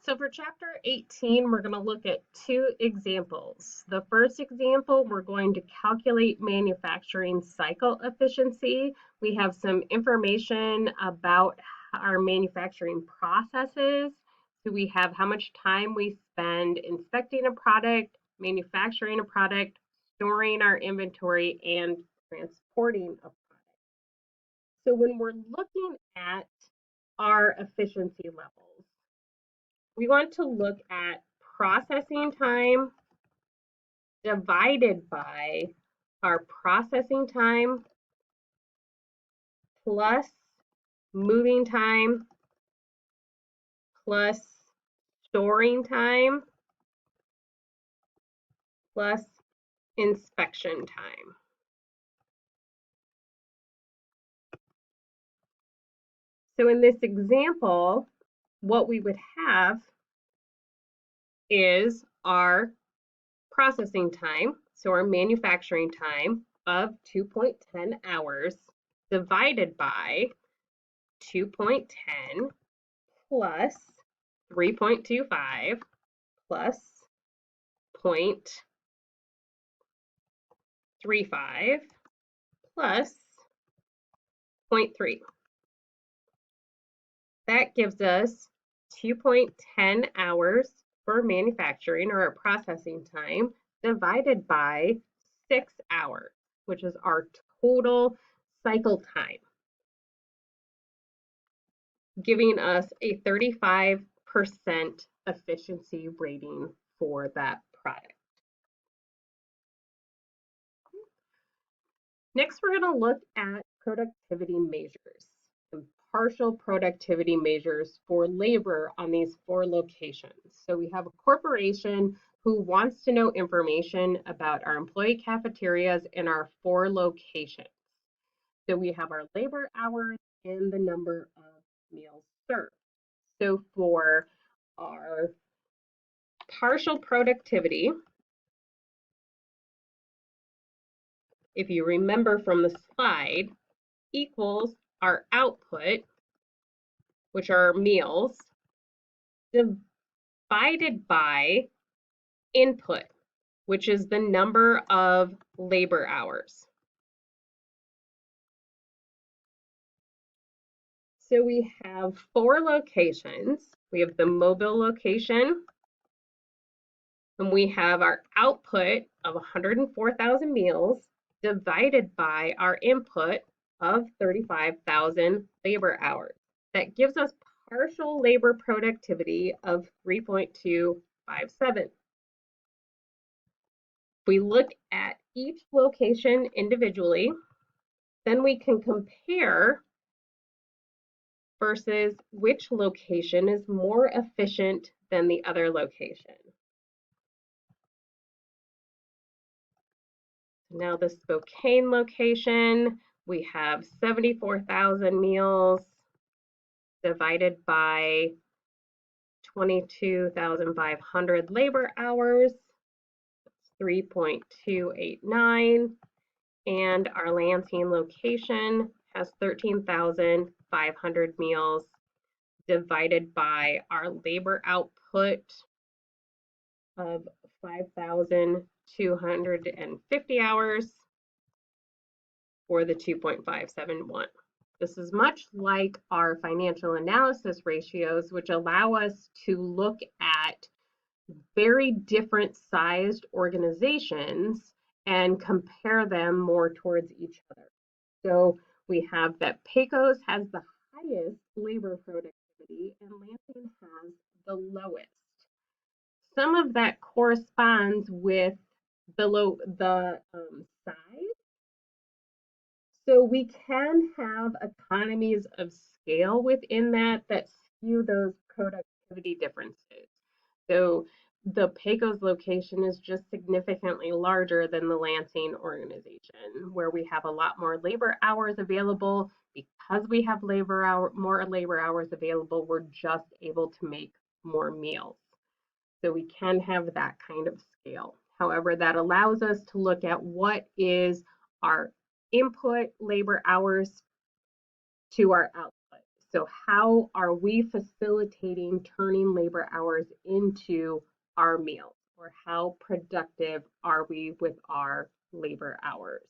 So for chapter 18, we're going to look at two examples. The first example, we're going to calculate manufacturing cycle efficiency. We have some information about our manufacturing processes. So we have how much time we spend inspecting a product, manufacturing a product, storing our inventory, and transporting a product. So when we're looking at our efficiency levels, we want to look at processing time divided by our processing time plus moving time plus storing time plus inspection time. So in this example, what we would have is our processing time, so our manufacturing time of 2.10 hours divided by 2.10 plus 3.25 plus 0.35 plus 0.3. That gives us 2.10 hours for manufacturing or our processing time divided by 6 hours, which is our total cycle time, giving us a 35% efficiency rating for that product. Next, we're going to look at productivity measures, some partial productivity measures for labor on these 4 locations. So we have a corporation who wants to know information about our employee cafeterias in our 4 locations. So we have our labor hours and the number of meals served. So for our partial productivity, if you remember from the slide, equals our output, which are meals, divided by input, which is the number of labor hours. So we have 4 locations. We have the Mobile location, and we have our output of 104,000 meals divided by our input of 35,000 labor hours. That gives us partial labor productivity of 3.257. If we look at each location individually, then we can compare versus which location is more efficient than the other location. Now the Spokane location, we have 74,000 meals divided by 22,500 labor hours, 3.289, and our Lansing location has 13,500 meals divided by our labor output of 5,250 hours for the 2.571. This is much like our financial analysis ratios, which allow us to look at very different sized organizations and compare them more towards each other. So we have that Pecos has the highest labor productivity and Lansing has the lowest. Some of that corresponds with the size. So we can have economies of scale within that skew those productivity differences. So the Pecos location is just significantly larger than the Lansing organization, where we have a lot more labor hours available. Because we have more labor hours available, we're just able to make more meals. So we can have that kind of scale. However, that allows us to look at what is our input labor hours to our output. So how are we facilitating turning labor hours into our meals? Or how productive are we with our labor hours?